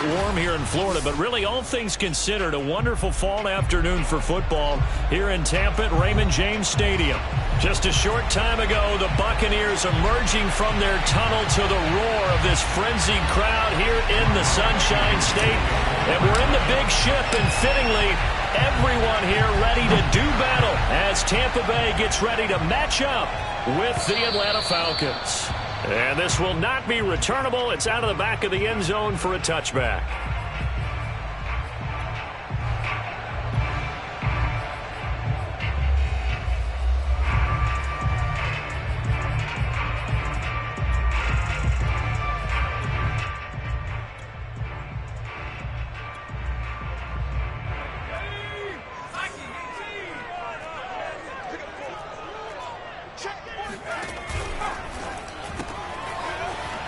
warm here in Florida, but really all things considered, a wonderful fall afternoon for football here in Tampa at Raymond James Stadium. Just a short time ago, the Buccaneers emerging from their tunnel to the roar of this frenzied crowd here in the Sunshine State. And we're in the big ship, and fittingly, everyone here ready to do battle as Tampa Bay gets ready to match up with the Atlanta Falcons. And this will not be returnable. It's out of the back of the end zone for a touchback.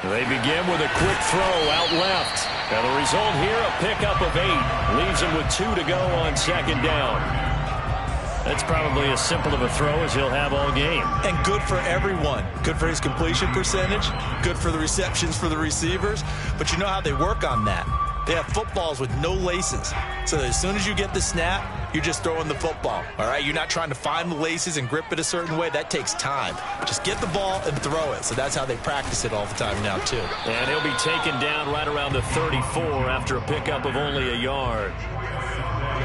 They begin with a quick throw out left. And the result here, a pickup of 8. Leaves them with 2 to go on second down. That's probably as simple of a throw as he'll have all game. And good for everyone. Good for his completion percentage. Good for the receptions for the receivers. But you know how they work on that. They have footballs with no laces. So as soon as you get the snap, you're just throwing the football. All right? You're not trying to find the laces and grip it a certain way. That takes time. Just get the ball and throw it. So that's how they practice it all the time now, too. And he'll be taken down right around the 34 after a pickup of only a yard.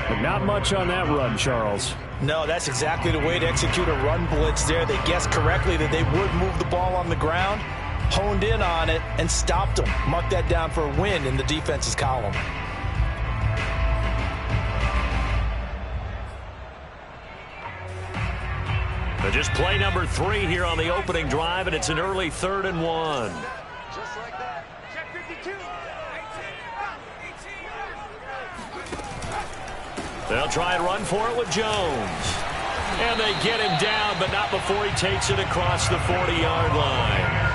But not much on that run, Charles. No, that's exactly the way to execute a run blitz there. They guessed correctly that they would move the ball on the ground, honed in on it, and stopped them. Mark that down for a win in the defense's column. But just play number 3 here on the opening drive, and it's an early 3rd and 1. Just like that. Check 52. They'll try and run for it with Jones. And they get him down, but not before he takes it across the 40-yard line.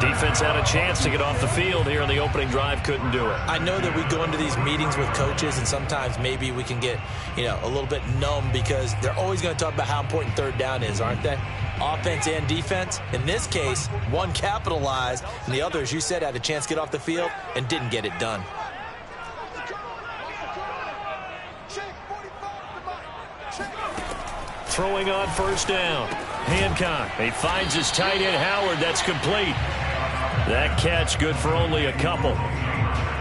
Defense had a chance to get off the field here in the opening drive, couldn't do it. I know that we go into these meetings with coaches, and sometimes maybe we can get, a little bit numb because they're always going to talk about how important third down is, aren't they? Offense and defense. In this case, one capitalized, and the other, as you said, had a chance to get off the field and didn't get it done. Throwing on first down. Hancock. He finds his tight end, Howard. That's complete. That catch good for only a couple.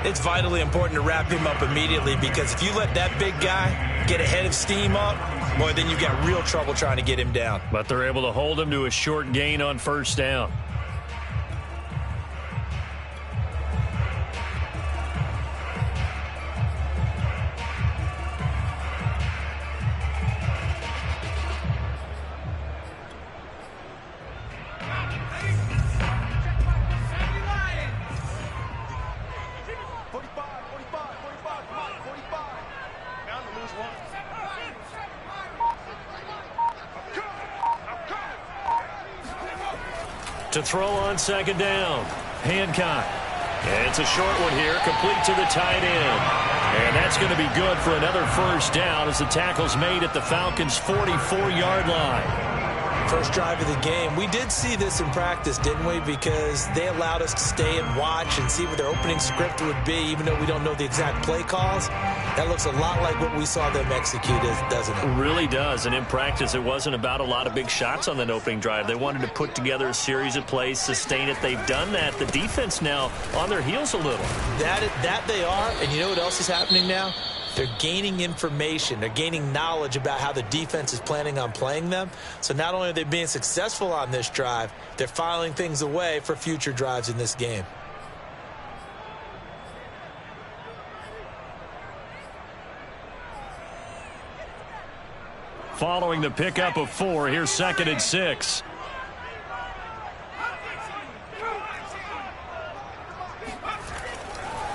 It's vitally important to wrap him up immediately because if you let that big guy get a head of steam up, boy, then you've got real trouble trying to get him down. But they're able to hold him to a short gain on first down. To throw on second down. Hancock. And it's a short one here, complete to the tight end. And that's going to be good for another first down as the tackle's made at the Falcons' 44-yard line. First drive of the game. We did see this in practice, didn't we? Because they allowed us to stay and watch and see what their opening script would be, even though we don't know the exact play calls. That looks a lot like what we saw them execute, doesn't it? It really does. And in practice, it wasn't about a lot of big shots on that opening drive. They wanted to put together a series of plays, sustain it. They've done that. The defense now on their heels a little. That they are. And you know what else is happening now? They're gaining information. They're gaining knowledge about how the defense is planning on playing them. So not only are they being successful on this drive, they're filing things away for future drives in this game. Following the pickup of 4, here's 2nd and 6.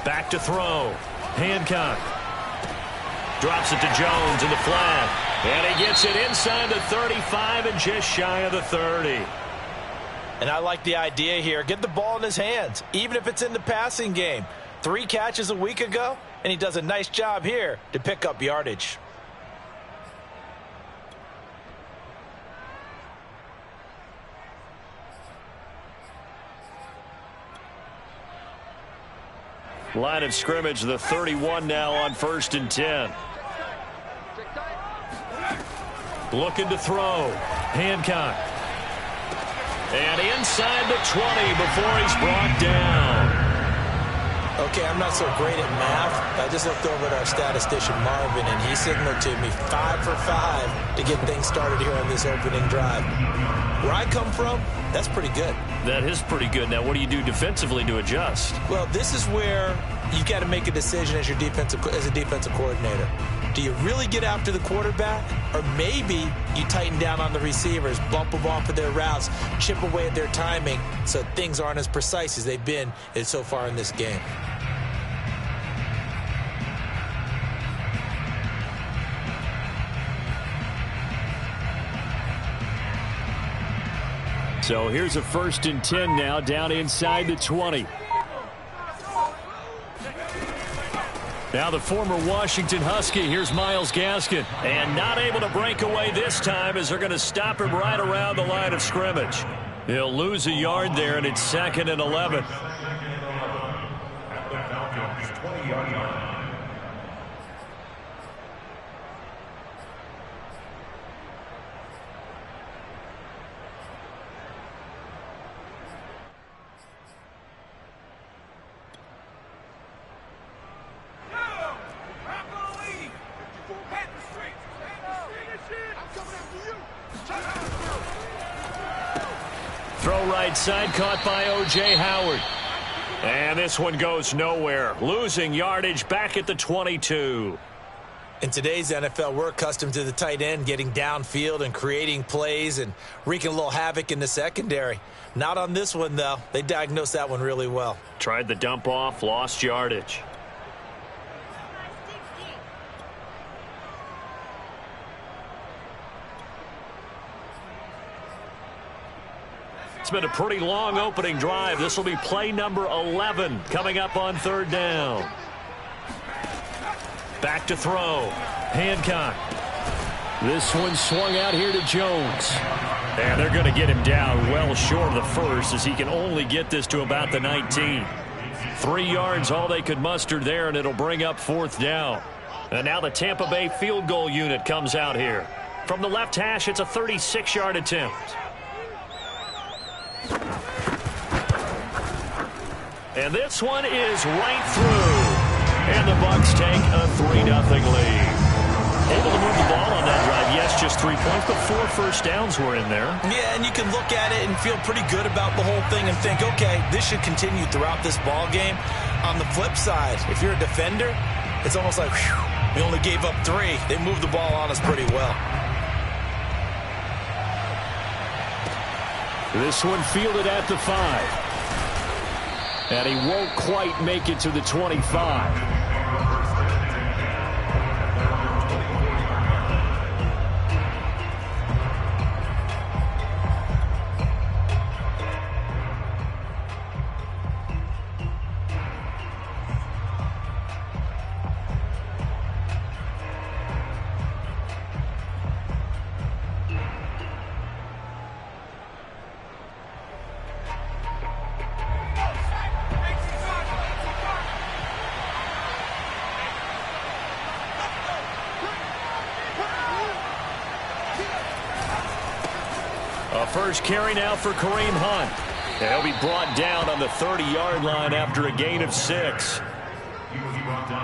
Back to throw. Hancock. Drops it to Jones in the flat. And he gets it inside the 35 and just shy of the 30. And I like the idea here. Get the ball in his hands, even if it's in the passing game. 3 catches a week ago, and he does a nice job here to pick up yardage. Line of scrimmage, the 31 now on 1st and 10. Looking to throw. Hancock. And inside the 20 before he's brought down. Okay, I'm not so great at math. I just looked over at our statistician, Marvin, and he signaled to me 5 for 5 to get things started here on this opening drive. Where I come from, that's pretty good. That is pretty good. Now, what do you do defensively to adjust? Well, this is where you've got to make a decision as a defensive coordinator. Do you really get after the quarterback? Or maybe you tighten down on the receivers, bump them off of their routes, chip away at their timing so things aren't as precise as they've been so far in this game. So here's a 1st and 10 now, down inside the 20. Now the former Washington Husky, here's Myles Gaskin. And not able to break away this time as they're going to stop him right around the line of scrimmage. He'll lose a yard there, and it's 2nd and 11. Throw right side, caught by O.J. Howard. And this one goes nowhere. Losing yardage back at the 22. In today's NFL, we're accustomed to the tight end getting downfield and creating plays and wreaking a little havoc in the secondary. Not on this one, though. They diagnosed that one really well. Tried the dump off, lost yardage. It's been a pretty long opening drive. This will be play number 11 coming up on 3rd down. Back to throw. Hancock. This one swung out here to Jones. And they're going to get him down well short of the first as he can only get this to about the 19. 3 yards all they could muster there, and it'll bring up 4th down. And now the Tampa Bay field goal unit comes out here. From the left hash, it's a 36-yard attempt. And this one is right through. And the Bucs take a 3-0 lead. Able to move the ball on that drive. Yes, just 3 points, but 4 first downs were in there. Yeah, and you can look at it and feel pretty good about the whole thing and think, okay, this should continue throughout this ball game. On the flip side, if you're a defender, it's almost like, whew, we only gave up 3. They moved the ball on us pretty well. This one fielded at the 5. And he won't quite make it to the 25. First carry now for Kareem Hunt. He'll be brought down on the 30-yard line after a gain of 6.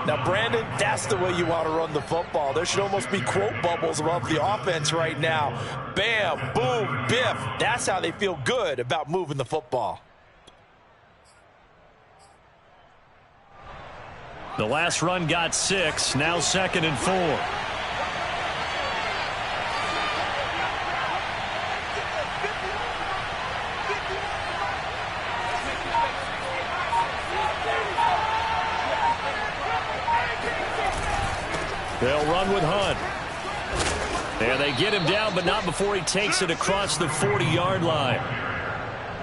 Now, Brandon, that's the way you want to run the football. There should almost be quote bubbles above the offense right now. Bam, boom, biff. That's how they feel good about moving the football. The last run got 6. Now 2nd and 4. They'll run with Hunt. And they get him down, but not before he takes it across the 40-yard line.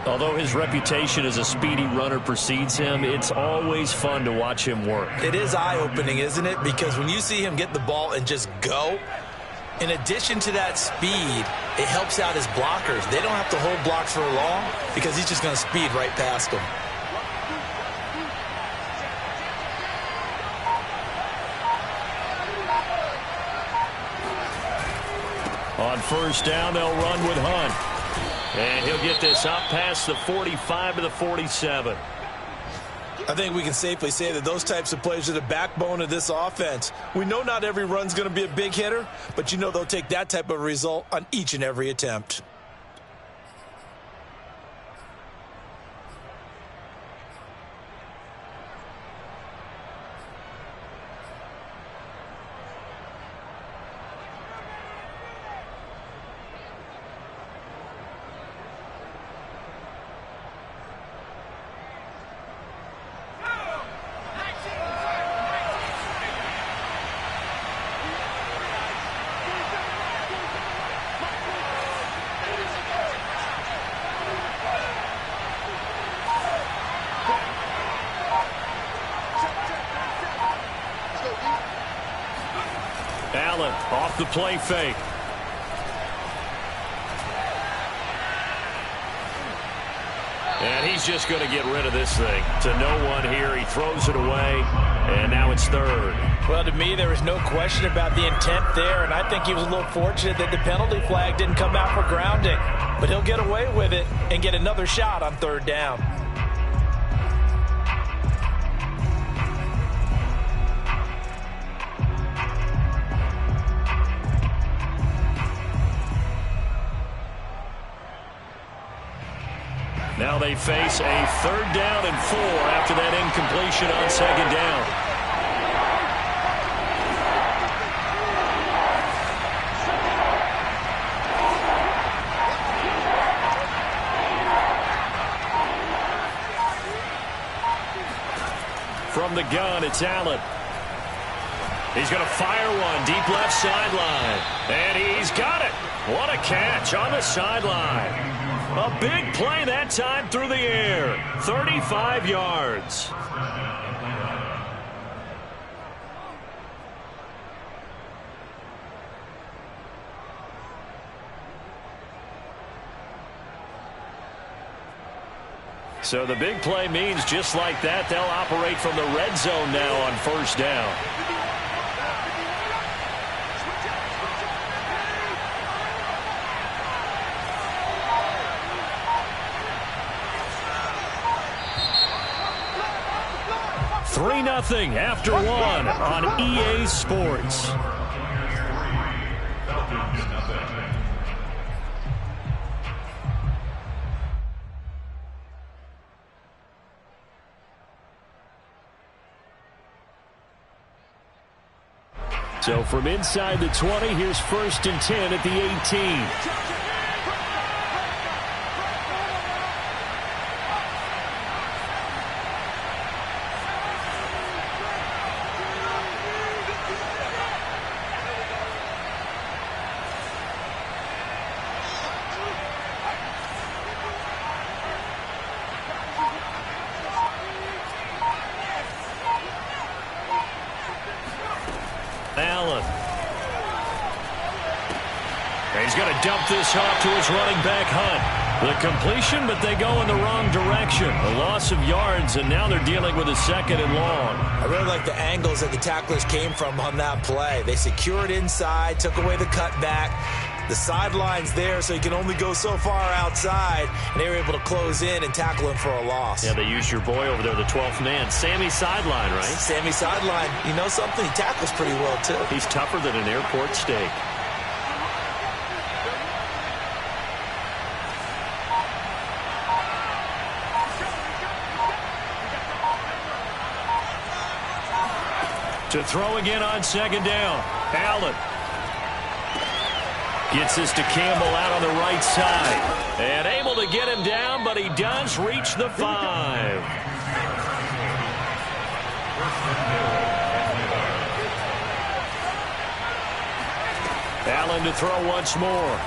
Although his reputation as a speedy runner precedes him, it's always fun to watch him work. It is eye-opening, isn't it? Because when you see him get the ball and just go, in addition to that speed, it helps out his blockers. They don't have to hold blocks for long because he's just going to speed right past them. On first down, they'll run with Hunt. And he'll get this up past the 45 to the 47. I think we can safely say that those types of plays are the backbone of this offense. We know not every run's going to be a big hitter, but you know they'll take that type of result on each and every attempt. Allen off the play fake. And he's just going to get rid of this thing. To no one here. He throws it away, and now it's third. Well, to me, there was no question about the intent there, and I think he was a little fortunate that the penalty flag didn't come out for grounding. But he'll get away with it and get another shot on third down. Now they face a third down and 4 after that incompletion on second down. From the gun, it's Allen. He's going to fire one deep left sideline. And he's got it. What a catch on the sideline. A big play that time through the air. 35 yards. So the big play means just like that, they'll operate from the red zone now on first down. Three 0 after one on EA Sports. So from inside the 20, here's first and 10 at the 18. Allen. He's going to dump this off to his running back, Hunt. The completion, but they go in the wrong direction. A loss of yards, and now they're dealing with a second and long. I really like the angles that the tacklers came from on that play. They secured inside, took away the cutback. The sideline's there, so he can only go so far outside, and they were able to close in and tackle him for a loss. Yeah, they used your boy over there, the 12th man. Sammy Sideline, right? Sammy Sideline. You know something? He tackles pretty well, too. He's tougher than an airport steak. To throw again on second down. Allen. Gets this to Campbell out on the right side. And able to get him down, but he does reach the 5. Allen to throw once more.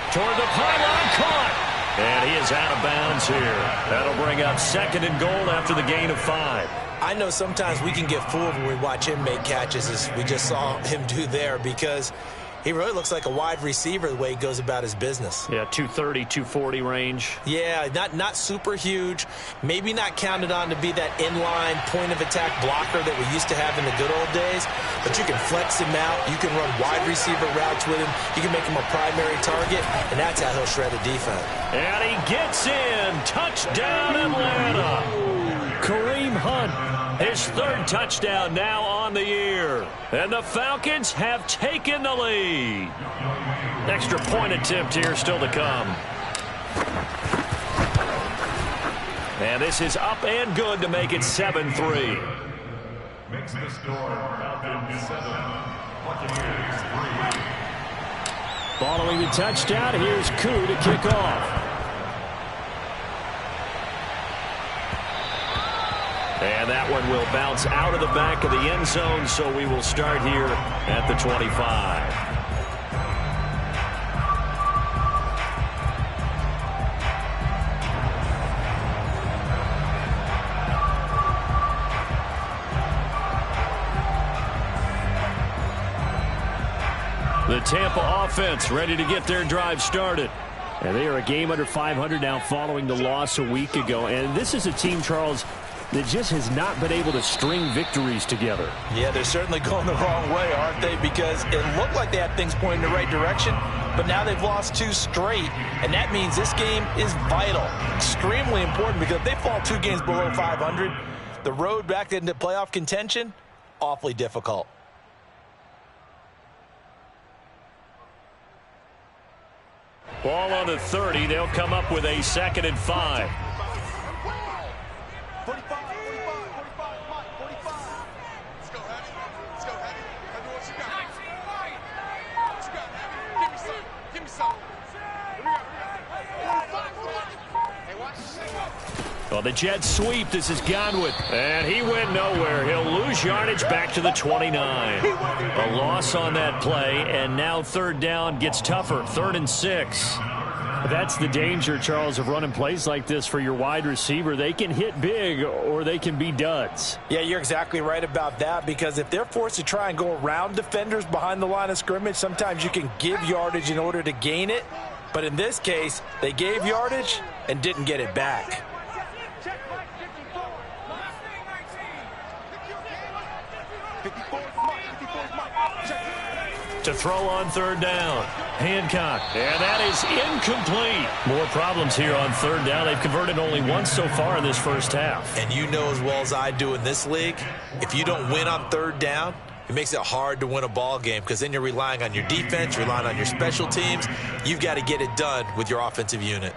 Toward the pylon, caught. And he is out of bounds here. That'll bring up second and goal after the gain of 5. I know sometimes we can get fooled when we watch him make catches, as we just saw him do there, because He really looks like a wide receiver the way he goes about his business. Yeah, 230, 240 range. Yeah, not super huge. Maybe not counted on to be that inline point-of-attack blocker that we used to have in the good old days. But you can flex him out. You can run wide receiver routes with him. You can make him a primary target, and that's how he'll shred a defense. And he gets in. Touchdown, Atlanta. Kareem Hunt, his third touchdown now on the year. And the Falcons have taken the lead. Extra point attempt here still to come. And this is up and good to make it 7-3. Makes the score Falcons 7, Buccaneers 3. Following the touchdown, here's Koo to kick off. And that one will bounce out of the back of the end zone, so we will start here at the 25. The Tampa offense ready to get their drive started. And they are a game under 500 now following the loss a week ago. And this is a team, Charles, that just has not been able to string victories together. Yeah, they're certainly going the wrong way, aren't they? Because it looked like they had things pointing in the right direction, but now they've lost 2 straight. And that means this game is vital, extremely important, because if they fall 2 games below 500, the road back into playoff contention, awfully difficult. Ball on the 30. They'll come up with a 2nd and 5. 45. Let's go, Hattie. Let's go, Hattie. I know what you got. What you got, Hattie? Give me some. Hey, watch. Well, the jet sweep. This is Godwin. And he went nowhere. He'll lose yardage back to the 29. A loss on that play, and now 3rd down gets tougher. 3rd and 6. That's the danger, Charles, of running plays like this for your wide receiver. They can hit big or they can be duds. Yeah, you're exactly right about that, because if they're forced to try and go around defenders behind the line of scrimmage, sometimes you can give yardage in order to gain it. But in this case, they gave yardage and didn't get it back. To throw on 3rd down. Hancock. And that is incomplete. More problems here on 3rd down. They've converted only once so far in this first half. And you know as well as I do in this league, if you don't win on 3rd down, it makes it hard to win a ball game, because then you're relying on your defense, relying on your special teams. You've got to get it done with your offensive unit.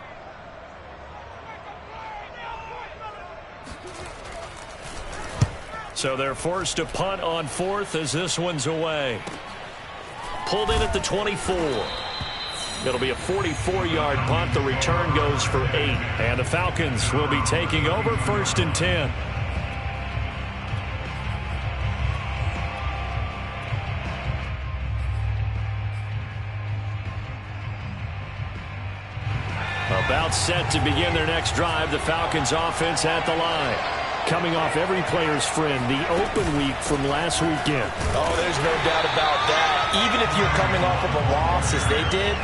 So they're forced to punt on 4th as this one's away. Pulled in at the 24. It'll be a 44-yard punt. The return goes for 8. And the Falcons will be taking over 1st and 10. About set to begin their next drive. The Falcons offense at the line. Coming off every player's friend, the open week from last weekend. Oh, there's no doubt about that. Even if you're coming off of a loss as they did,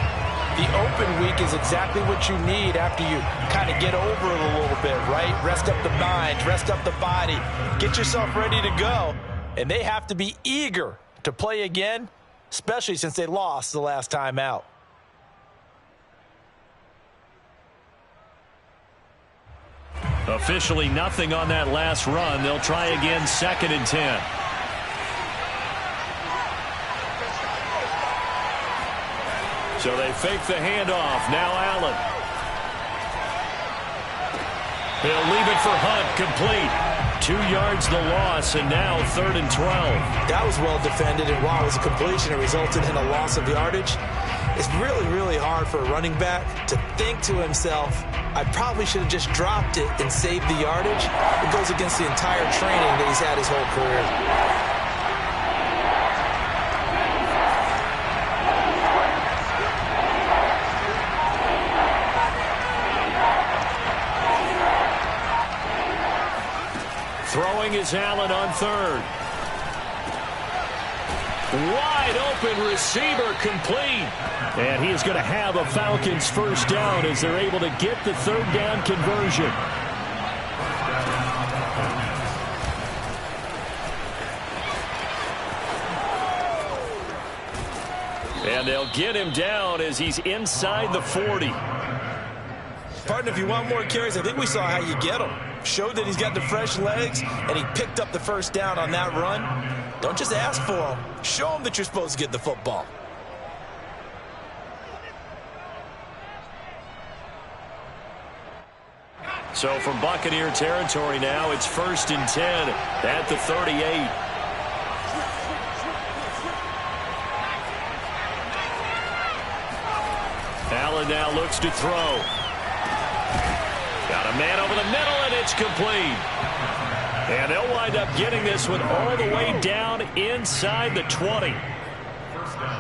the open week is exactly what you need after you kind of get over it a little bit, right? Rest up the mind, rest up the body, get yourself ready to go. And they have to be eager to play again, especially since they lost the last time out. Officially nothing on that last run. They'll try again 2nd and 10. So they fake the handoff. Now Allen. He'll leave it for Hunt. Complete. 2 yards the loss, and now 3rd and 12. That was well defended, and while it was a completion, it resulted in a loss of yardage. It's really, really hard for a running back to think to himself, I probably should have just dropped it and saved the yardage. It goes against the entire training that he's had his whole career. Throwing is Allen on 3rd. Wide open receiver complete. And he is going to have a Falcons first down as they're able to get the third down conversion. And they'll get him down as he's inside the 40. Partner, if you want more carries, I think we saw how you get him. Showed that he's got the fresh legs, and he picked up the first down on that run. Don't just ask for him. Show him that you're supposed to get the football. So from Buccaneer territory now, it's 1st and 10 at the 38. Allen now looks to throw. Got a man over the middle, and it's complete. And they'll wind up getting this one all the way down inside the 20.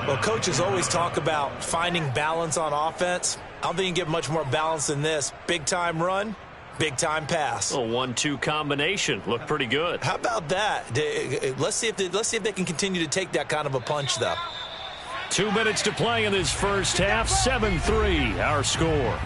Well, coaches always talk about finding balance on offense. I don't think you can get much more balance than this. Big-time run, big-time pass. A 1-2 combination. Looked pretty good. How about that? Let's see if they can continue to take that kind of a punch, though. 2 minutes to play in this first half. 7-3, our score.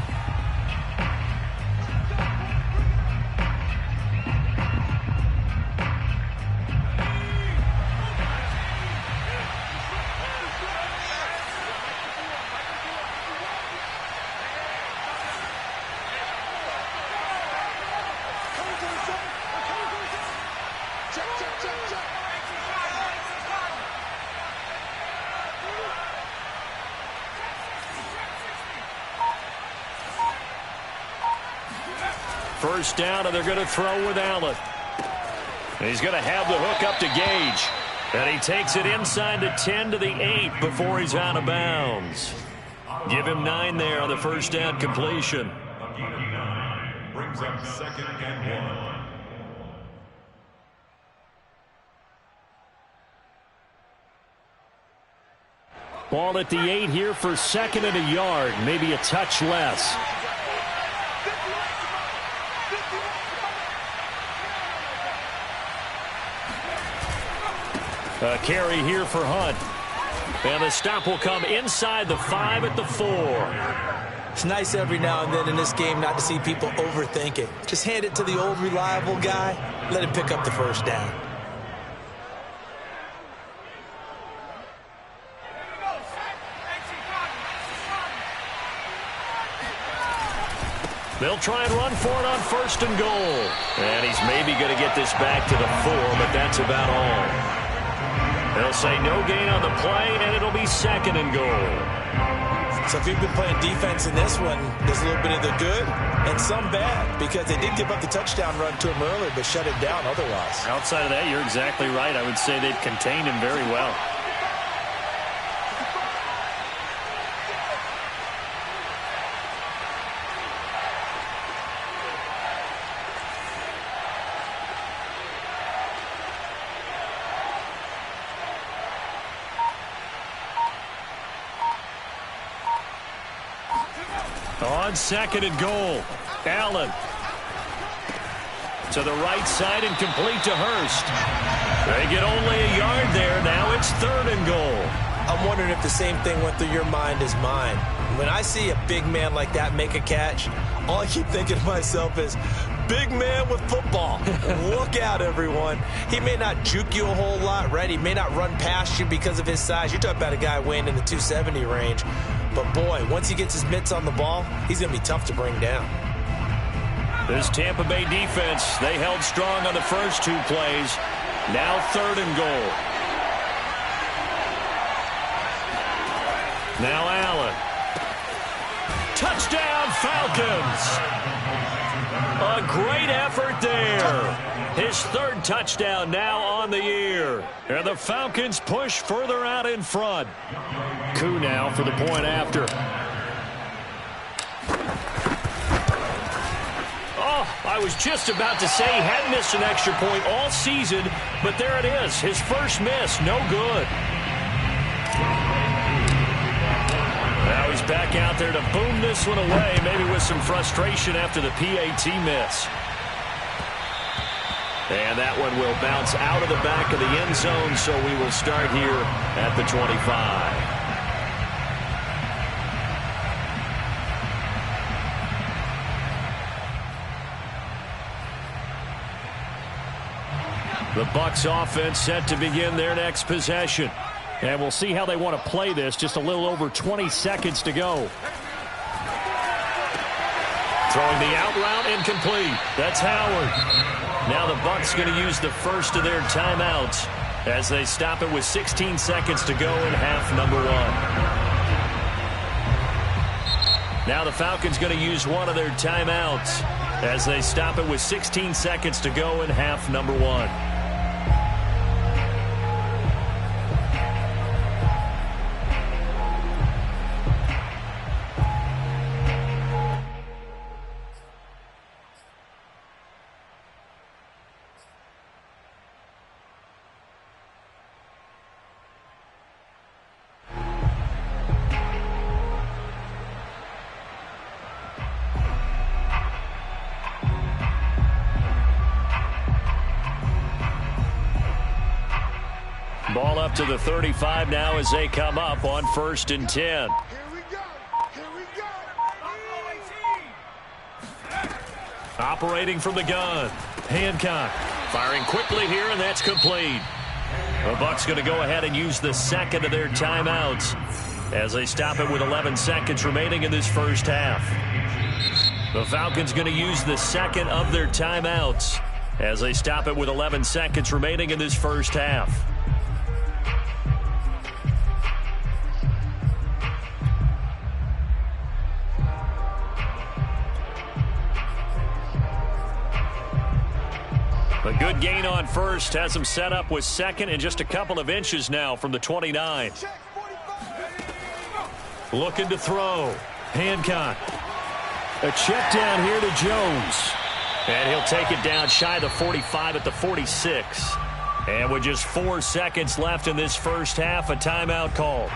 First down, and they're going to throw with Allen. He's going to have the hook up to Gage. And he takes it inside the 10 to the 8 before he's out of bounds. Give him 9 there on the first down completion. Brings up 2nd and 1. Ball at the 8 here for 2nd and a yard, maybe a touch less. A carry here for Hunt. And the stop will come inside the 5 at the 4. It's nice every now and then in this game not to see people overthink it. Just hand it to the old reliable guy. Let him pick up the first down. They'll try and run for it on 1st and goal. And he's maybe going to get this back to the 4, but that's about all. They'll say no gain on the play, and it'll be 2nd and goal. So if you've been playing defense in this one, there's a little bit of the good and some bad, because they did give up the touchdown run to him earlier, but shut it down otherwise. Outside of that, you're exactly right. I would say they've contained him very well. On 2nd and goal, Allen to the right side and complete to Hurst. They get only a yard there. Now it's 3rd and goal. I'm wondering if the same thing went through your mind as mine. When I see a big man like that make a catch, all I keep thinking to myself is, big man with football. Look out, everyone. He may not juke you a whole lot, right? He may not run past you because of his size. You're talking about a guy weighing in the 270 range. But, boy, once he gets his mitts on the ball, he's going to be tough to bring down. This Tampa Bay defense, they held strong on the first 2 plays. Now 3rd and goal. Now Allen. Touchdown, Falcons. A great effort there. His 3rd touchdown now on the year. And the Falcons push further out in front. Coup now for the point after. Oh, I was just about to say he hadn't missed an extra point all season, but there it is. His first miss, no good. Now he's back out there to boom this one away, maybe with some frustration after the PAT miss. And that one will bounce out of the back of the end zone, so we will start here at the 25. The Bucs offense set to begin their next possession. And we'll see how they want to play this. Just a little over 20 seconds to go. Throwing the out route, incomplete. That's Howard. Now the Bucs going to use the first of their timeouts as they stop it with 16 seconds to go in half number 1. Now the Falcons going to use one of their timeouts as they stop it with 16 seconds to go in half number 1. Ball up to the 35 now as they come up on 1st and 10. Here we go. Here we go. Operating from the gun. Hancock firing quickly here, and that's complete. The Bucs going to go ahead and use the second of their timeouts as they stop it with 11 seconds remaining in this first half. The Falcons going to use the second of their timeouts as they stop it with 11 seconds remaining in this first half. A good gain on first has them set up with second and just a couple of inches now from the 29. Looking to throw. Hancock. A check down here to Jones. And he'll take it down shy of the 45 at the 46. And with just 4 seconds left in this first half, a timeout call.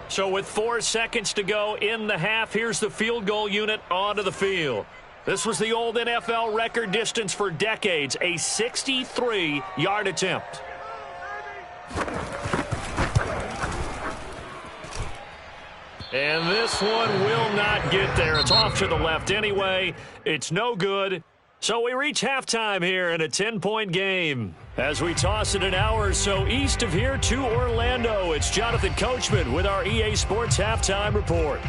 So with 4 seconds to go in the half, here's the field goal unit onto the field. This was the old NFL record distance for decades, a 63-yard attempt. And this one will not get there. It's off to the left anyway. It's no good. So we reach halftime here in a 10-point game. As we toss it an hour or so east of here to Orlando, it's Jonathan Coachman with our EA Sports Halftime Report.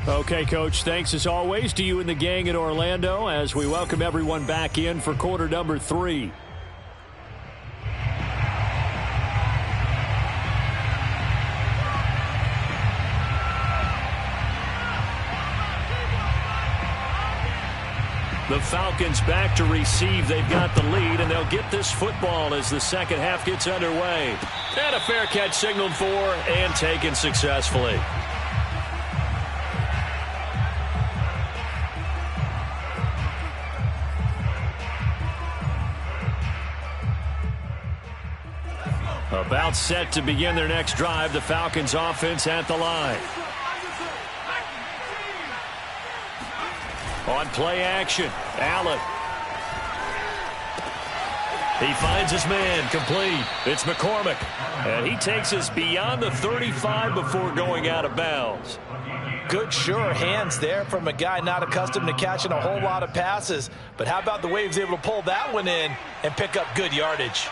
Okay, Coach, thanks as always to you and the gang in Orlando as we welcome everyone back in for quarter number 3. The Falcons back to receive. They've got the lead, and they'll get this football as the second half gets underway. And a fair catch signaled for and taken successfully. About set to begin their next drive, the Falcons offense at the line. On play action, Allen. He finds his man, complete. It's McCormick. And he takes us beyond the 35 before going out of bounds. Good, sure hands there from a guy not accustomed to catching a whole lot of passes. But how about the way he was able to pull that one in and pick up good yardage?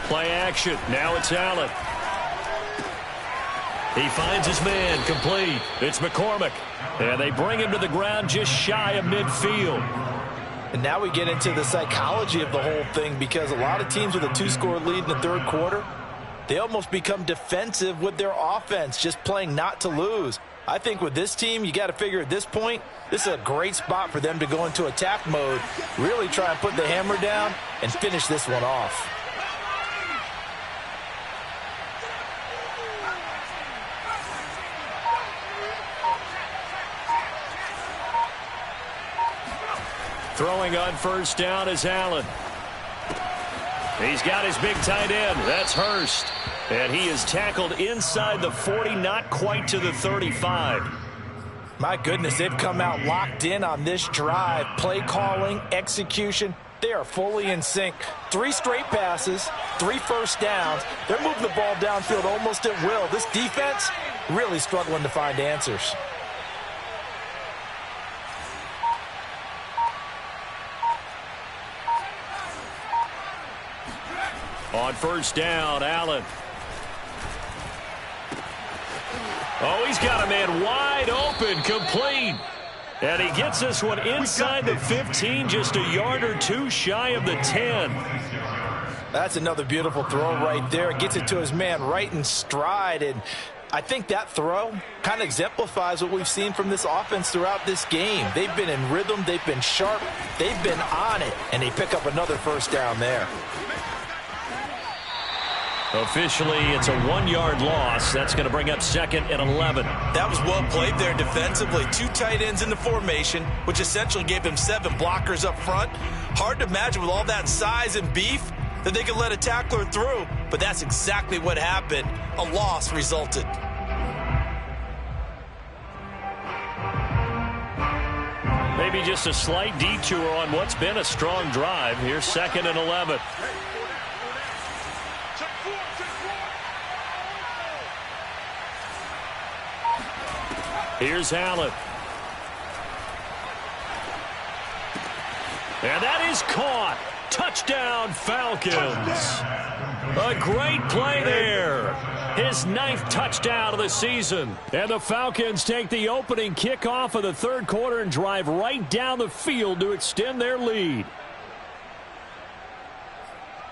Play action, now it's Allen. He finds his man, complete. It's McCormick. And they bring him to the ground just shy of midfield. And now we get into the psychology of the whole thing, because a lot of teams with a 2-score lead in the third quarter, they almost become defensive with their offense, just playing not to lose. I think with this team, you got to figure at this point, this is a great spot for them to go into attack mode, really try and put the hammer down and finish this one off. Throwing on first down is Allen. He's got his big tight end. That's Hurst. And he is tackled inside the 40, not quite to the 35. My goodness, they've come out locked in on this drive. Play calling, execution, they are fully in sync. 3 straight passes, 3 first downs. They're moving the ball downfield almost at will. This defense really struggling to find answers. On first down, Allen. Oh, he's got a man wide open, complete. And he gets this one inside the 15, just a yard or 2 shy of the 10. That's another beautiful throw right there. Gets it to his man right in stride. And I think that throw kind of exemplifies what we've seen from this offense throughout this game. They've been in rhythm. They've been sharp. They've been on it. And they pick up another first down there. Officially, it's a 1-yard loss. That's going to bring up 2nd and 11. That was well played there defensively. 2 tight ends in the formation, which essentially gave them 7 blockers up front. Hard to imagine with all that size and beef that they could let a tackler through, but that's exactly what happened. A loss resulted. Maybe just a slight detour on what's been a strong drive. Here's 2nd and 11. Here's Allen. And that is caught. Touchdown, Falcons. A great play there. His 9th touchdown of the season. And the Falcons take the opening kickoff of the 3rd quarter and drive right down the field to extend their lead.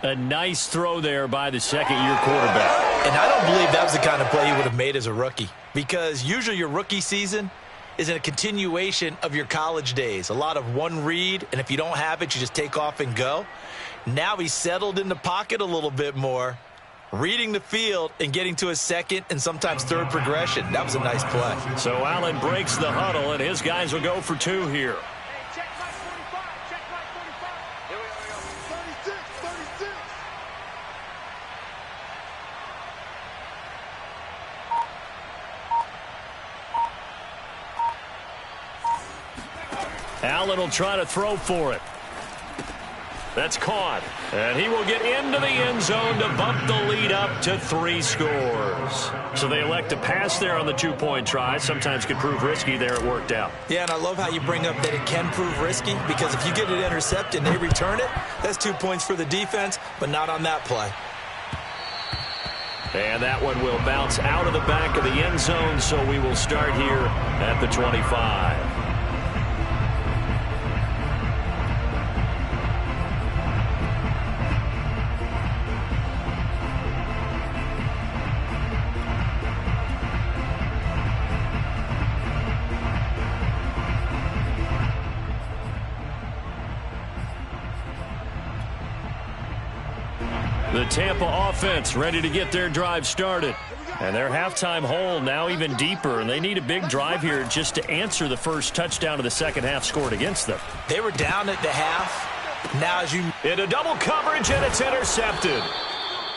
A nice throw there by the 2nd-year quarterback. And I don't believe that was the kind of play he would have made as a rookie, because usually your rookie season is a continuation of your college days. A lot of one read, and if you don't have it, you just take off and go. Now he's settled in the pocket a little bit more, reading the field and getting to his 2nd and sometimes 3rd progression. That was a nice play. So Allen breaks the huddle, and his guys will go for 2 here. Allen will try to throw for it. That's caught. And he will get into the end zone to bump the lead up to 3 scores. So they elect to pass there on the 2-point try. Sometimes could prove risky. There it worked out. Yeah, and I love how you bring up that it can prove risky, because if you get it intercepted and they return it, that's 2 points for the defense, but not on that play. And that one will bounce out of the back of the end zone, so we will start here at the 25. The Tampa offense ready to get their drive started. And their halftime hole now even deeper, and they need a big drive here just to answer the first touchdown of the second half scored against them. They were down at the half. Now as you... Into double coverage, and it's intercepted.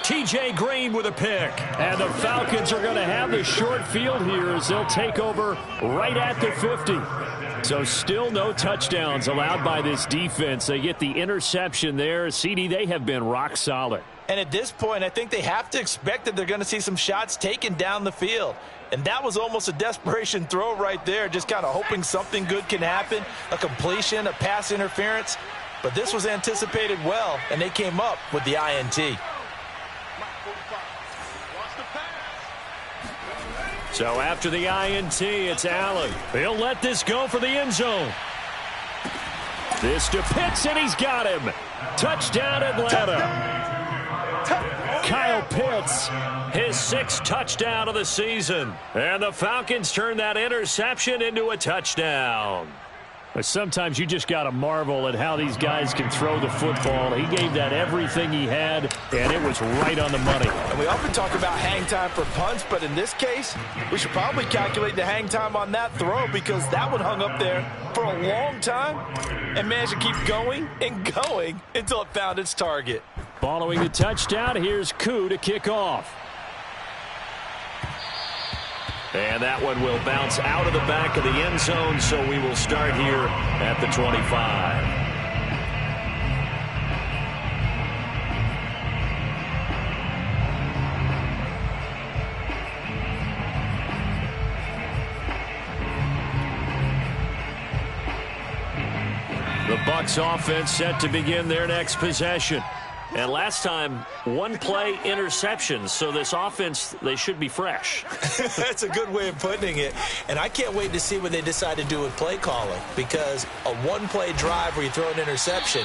T.J. Green with a pick. And the Falcons are going to have the short field here as they'll take over right at the 50. So still no touchdowns allowed by this defense. They get the interception there. CD, they have been rock solid. And at this point, I think they have to expect that they're going to see some shots taken down the field. And that was almost a desperation throw right there, just kind of hoping something good can happen, a completion, a pass interference. But this was anticipated well, and they came up with the INT. So after the INT, it's Allen. He'll let this go for the end zone. This to Pitts, and he's got him. Touchdown, Atlanta. Kyle Pitts, his 6th touchdown of the season. And the Falcons turn that interception into a touchdown. But sometimes you just got to marvel at how these guys can throw the football. He gave that everything he had, and it was right on the money. And we often talk about hang time for punts, but in this case, we should probably calculate the hang time on that throw because that one hung up there for a long time and managed to keep going and going until it found its target. Following the touchdown, here's Koo to kick off. And that one will bounce out of the back of the end zone, so we will start here at the 25. The Bucs offense set to begin their next possession. And last time, 1-play interceptions, so this offense, they should be fresh. That's a good way of putting it. And I can't wait to see what they decide to do with play calling, because a 1-play drive where you throw an interception,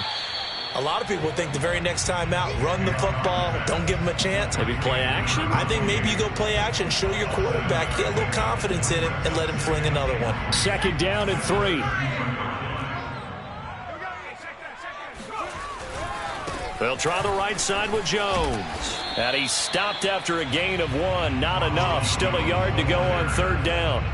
a lot of people think the very next time out, run the football, don't give them a chance. Maybe play action? I think maybe you go play action, show your quarterback, get a little confidence in it, and let him fling another one. 2nd down and 3. They'll try the right side with Jones. And he stopped after a gain of 1. Not enough. Still a yard to go on 3rd down.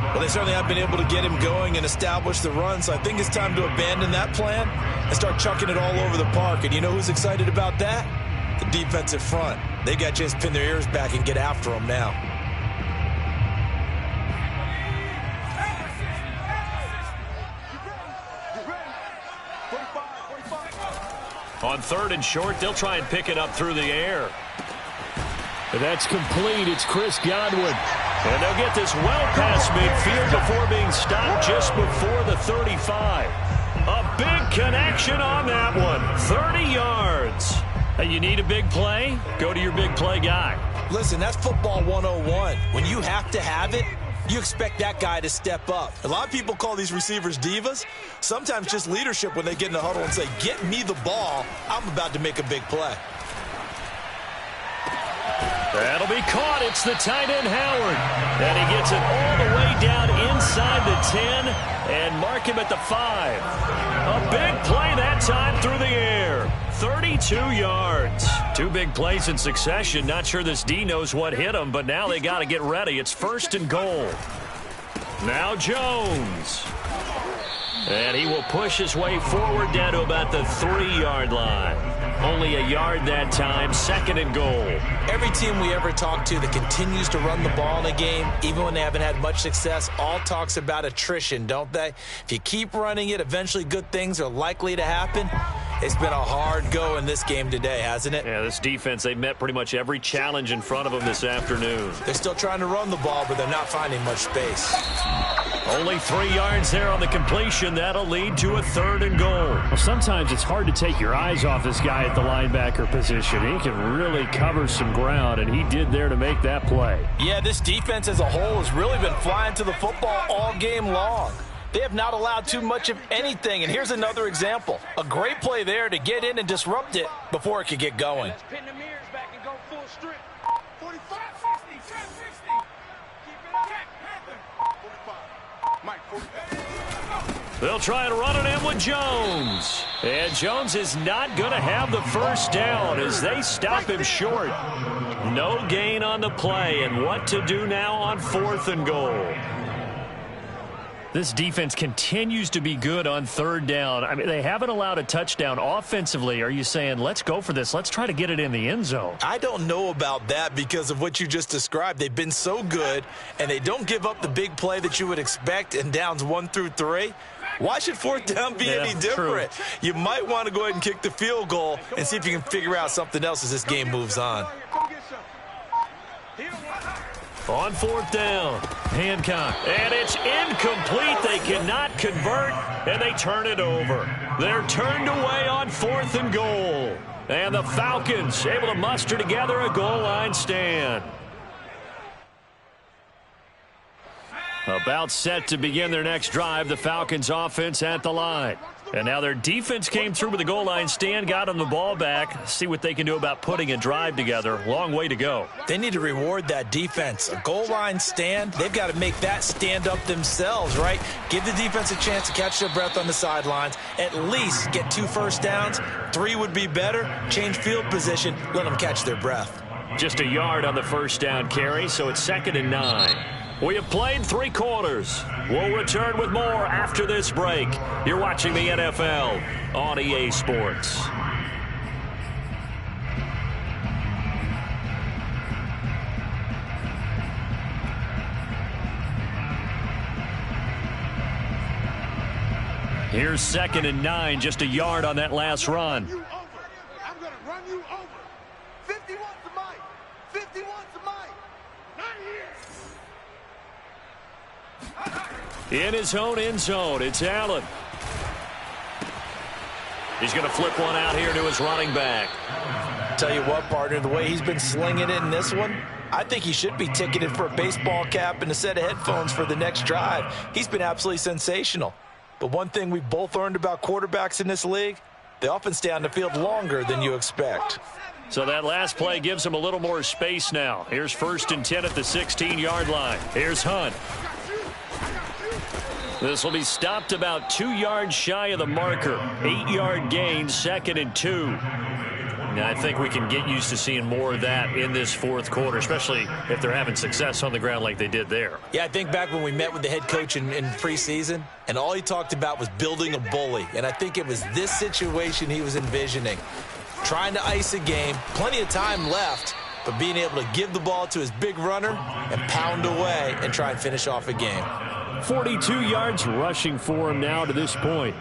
Well, they certainly have been able to get him going and establish the run, so I think it's time to abandon that plan and start chucking it all over the park. And you know who's excited about that? The defensive front. They got a chance to pin their ears back and get after him now. On 3rd and short, they'll try and pick it up through the air. That's complete. It's Chris Godwin. And they'll get this well past midfield before being stopped just before the 35. A big connection on that one. 30 yards. Hey, you need a big play? Go to your big play guy. Listen, that's football 101. When you have to have it, you expect that guy to step up. A lot of people call these receivers divas. Sometimes just leadership when they get in the huddle and say, get me the ball. I'm about to make a big play. That'll be caught. It's the tight end, Howard. And he gets it all the way down inside the 10 and mark him at the 5. A big play that time through the air. 32 yards. 2 big plays in succession. Not sure this D knows what hit him, but now they got to get ready. It's 1st and goal. Now Jones. And he will push his way forward down to about the 3-yard line. Only a yard that time. 2nd and goal. Every team we ever talk to that continues to run the ball in a game, even when they haven't had much success, all talks about attrition, don't they? If you keep running it, eventually good things are likely to happen. It's been a hard go in this game today, hasn't it? Yeah, this defense, they met pretty much every challenge in front of them this afternoon. They're still trying to run the ball, but they're not finding much space. Only 3 yards there on the completion. That'll lead to a 3rd and goal. Well, sometimes it's hard to take your eyes off this guy at the linebacker position. He can really cover some ground, and he did there to make that play. Yeah, this defense as a whole has really been flying to the football all game long. They have not allowed too much of anything, and here's another example. A great play there to get in and disrupt it before it could get going. Let's pin the mirrors back and go full strip. 45, 60, 10, 60. Keep it up. 45. Mike, 45. They'll try and run it in with Jones. And Jones is not going to have the first down as they stop him short. No gain on the play, and what to do now on 4th and goal. This defense continues to be good on 3rd down. I mean, they haven't allowed a touchdown offensively. Are you saying, let's go for this? Let's try to get it in the end zone. I don't know about that because of what you just described. They've been so good, and they don't give up the big play that you would expect in downs 1 through 3. Why should 4th down be any different? True. You might want to go ahead and kick the field goal and see if you can figure out something else as this game moves on. On 4th down, Hancock. And it's incomplete. They cannot convert, and they turn it over. They're turned away on 4th and goal. And the Falcons able to muster together a goal line stand. About set to begin their next drive, the Falcons offense at the line. And now their defense came through with the goal line stand, got them the ball back. See what they can do about putting a drive together. Long way to go. They need to reward that defense. A goal line stand, they've got to make that stand up themselves, right? Give the defense a chance to catch their breath on the sidelines. At least get 2 first downs. 3 would be better. Change field position. Let them catch their breath. Just a yard on the first down carry, so it's 2nd and 9. We have played 3 quarters. We'll return with more after this break. You're watching the NFL on EA Sports. Here's 2nd and 9, just a yard on that last run. I'm going to run you over. 51 to Mike. 51 to Mike. Not here. In his own end zone, it's Allen. He's going to flip one out here to his running back. Tell you what, partner, the way he's been slinging it in this one, I think he should be ticketed for a baseball cap and a set of headphones for the next drive. He's been absolutely sensational. But one thing we both learned about quarterbacks in this league, they often stay on the field longer than you expect. So that last play gives him a little more space now. Here's 1st and 10 at the 16-yard line. Here's Hunt. This will be stopped about 2 yards shy of the marker. 8-yard gain, 2nd and 2. Now, I think we can get used to seeing more of that in this 4th quarter, especially if they're having success on the ground like they did there. Yeah, I think back when we met with the head coach in preseason, and all he talked about was building a bully. And I think it was this situation he was envisioning. Trying to ice a game, plenty of time left, but being able to give the ball to his big runner and pound away and try and finish off a game. 42 yards rushing for him now to this point.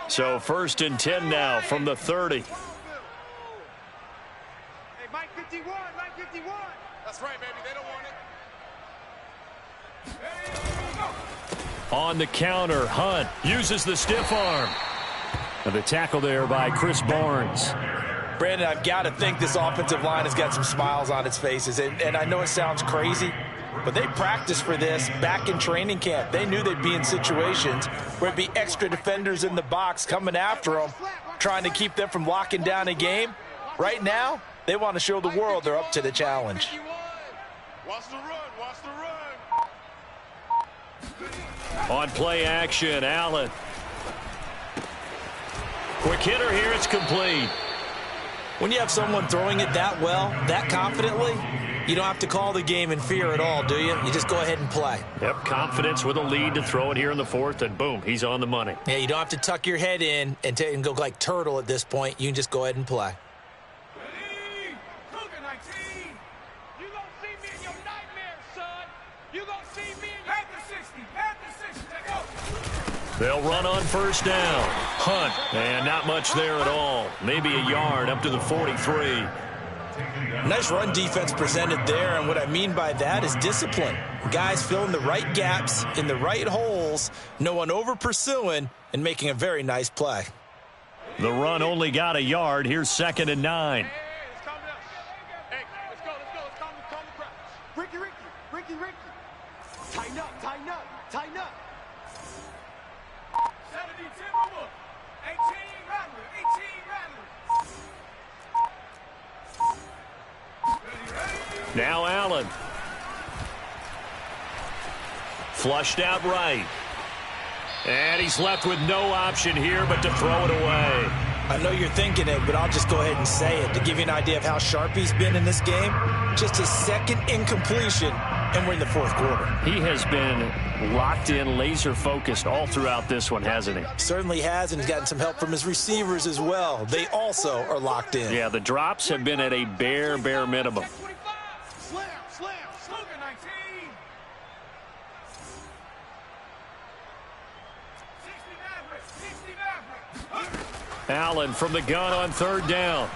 So 1st and 10 now from the 30. Hey, Mike 51, Mike 51. That's right, baby. They don't want it. On the counter, Hunt uses the stiff arm. And the tackle there by Chris Barnes. Brandon, I've got to think this offensive line has got some smiles on its faces. And I know it sounds crazy, but they practiced for this back in training camp. They knew they'd be in situations where it'd be extra defenders in the box coming after them, trying to keep them from locking down a game. Right now, they want to show the world they're up to the challenge. Watch the run. Watch the run. On play action, Allen. Quick hitter here, it's complete. When you have someone throwing it that well, that confidently, you don't have to call the game in fear at all, do you? You just go ahead and play. Yep, confidence with a lead to throw it here in the 4th, and boom, he's on the money. Yeah, you don't have to tuck your head in and go like turtle at this point. You can just go ahead and play. Ready? Cougar 19. You gonna see me in your nightmares, son. You gonna see me in your... Panther 60. Panther 60. Take go. They'll run on 1st down. Hunt, and not much there at all. Maybe a yard up to the 43. Nice run defense presented there, and what I mean by that is discipline. Guys filling the right gaps in the right holes, no one over pursuing, and making a very nice play. The run only got a yard. Here's 2nd and 9. Hey, let's calm down. Hey, let's go. Let's calm the crowd. Ricky. Tighten up. 70 Timberwolf. 18 Rattler. Now Allen. Flushed out right. And he's left with no option here but to throw it away. I know you're thinking it, but I'll just go ahead and say it. To give you an idea of how sharp he's been in this game, just his 2nd incompletion, and we're in the 4th quarter. He has been locked in, laser-focused all throughout this one, hasn't he? Certainly has, and he's gotten some help from his receivers as well. They also are locked in. Yeah, the drops have been at a bare minimum. Slam. Cougar 19. 60 Allen from the gun on 3rd down.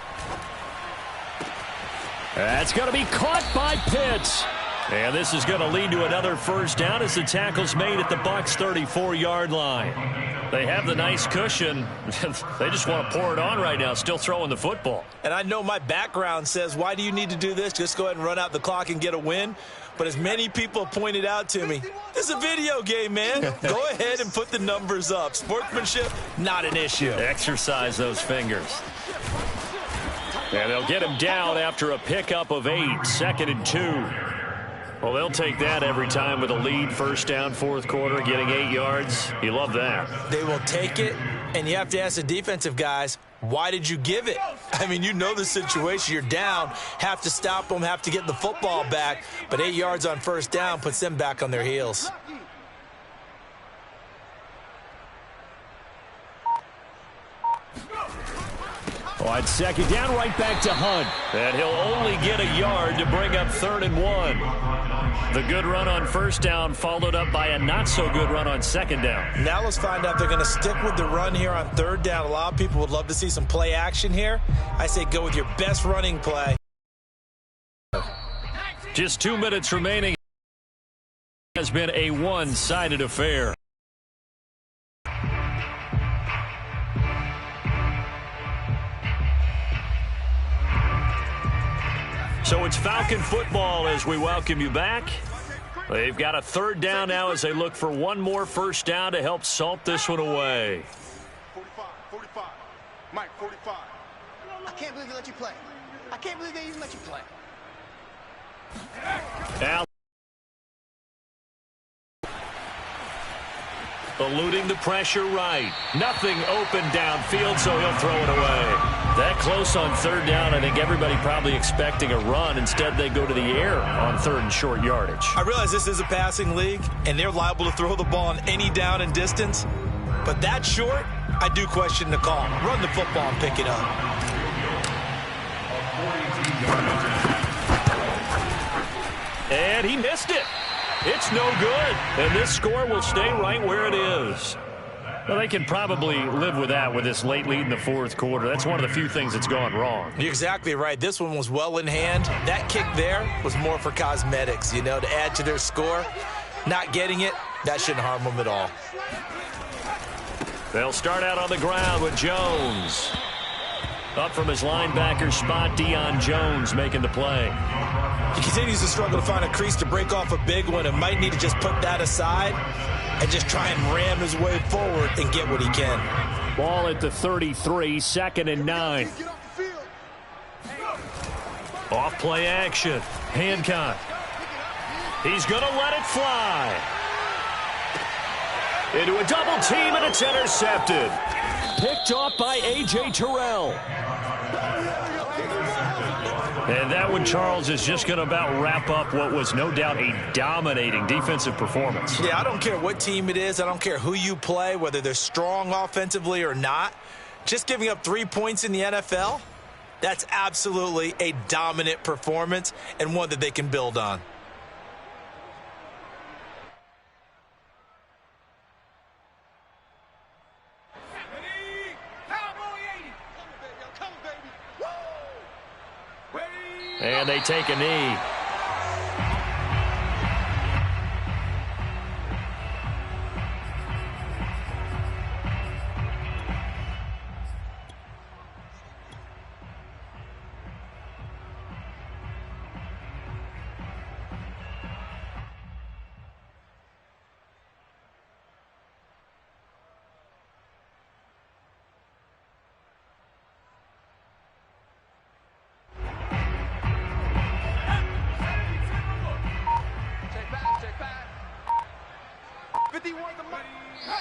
That's going to be caught by Pitts. And this is going to lead to another 1st down as the tackle's made at the Bucs' 34-yard line. They have the nice cushion. They just want to pour it on right now, still throwing the football. And I know my background says, why do you need to do this? Just go ahead and run out the clock and get a win. But as many people pointed out to me, this is a video game, man. Go ahead and put the numbers up. Sportsmanship, not an issue. Exercise those fingers. And they'll get him down after a pickup of 8, 2nd and 2. Well, they'll take that every time with a lead, first down, fourth quarter, getting 8 yards. You love that. They will take it, and you have to ask the defensive guys, why did you give it? I mean, you know the situation. You're down, have to stop them, have to get the football back, but 8 yards on first down puts them back on their heels. On 2nd down, right back to Hunt. And he'll only get a yard to bring up 3rd and 1. The good run on first down followed up by a not-so-good run on 2nd down. Now let's find out if they're going to stick with the run here on 3rd down. A lot of people would love to see some play action here. I say go with your best running play. Just 2 minutes remaining. It has been a one-sided affair. So it's Falcon football as we welcome you back. They've got a 3rd down now as they look for one more first down to help salt this one away. 45. Mike, 45. I can't believe they let you play. I can't believe they even let you play. Al eluding the pressure right. Nothing open downfield, so he'll throw it away. That close on 3rd down, I think everybody probably expecting a run. Instead, they go to the air on 3rd and short yardage. I realize this is a passing league, and they're liable to throw the ball on any down and distance. But that short, I do question the call. Run the football and pick it up. And he missed it. It's no good. And this score will stay right where it is. Well, they can probably live with that with this late lead in the fourth quarter. That's one of the few things that's gone wrong. You're exactly right. This one was well in hand. That kick there was more for cosmetics, you know, to add to their score. Not getting it, that shouldn't harm them at all. They'll start out on the ground with Jones. Up from his linebacker spot, Deion Jones making the play. He continues to struggle to find a crease to break off a big one and might need to just put that aside and just try and ram his way forward and get what he can. Ball at the 33, 2nd and 9. Off play action. Hancock. He's going to let it fly. Into a double team, and it's intercepted. Picked off by A.J. Terrell. And that one, Charles, is just going to about wrap up what was no doubt a dominating defensive performance. Yeah, I don't care what team it is. I don't care who you play, whether they're strong offensively or not. Just giving up 3 points in the NFL, that's absolutely a dominant performance and one that they can build on. And they take a knee.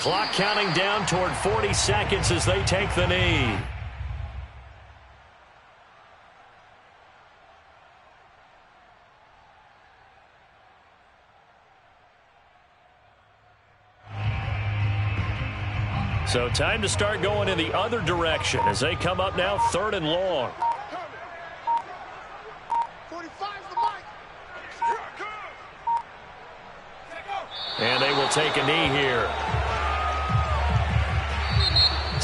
Clock counting down toward 40 seconds as they take the knee. So time to start going in the other direction as they come up now 3rd and long. 45's the mic. And they will take a knee here.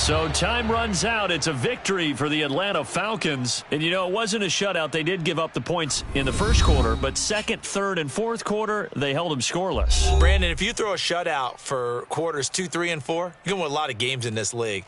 So time runs out. It's a victory for the Atlanta Falcons. And, you know, it wasn't a shutout. They did give up the points in the first quarter, but second, third, and fourth quarter, they held them scoreless. Brandon, if you throw a shutout for quarters 2, 3, and 4, you're going to win a lot of games in this league.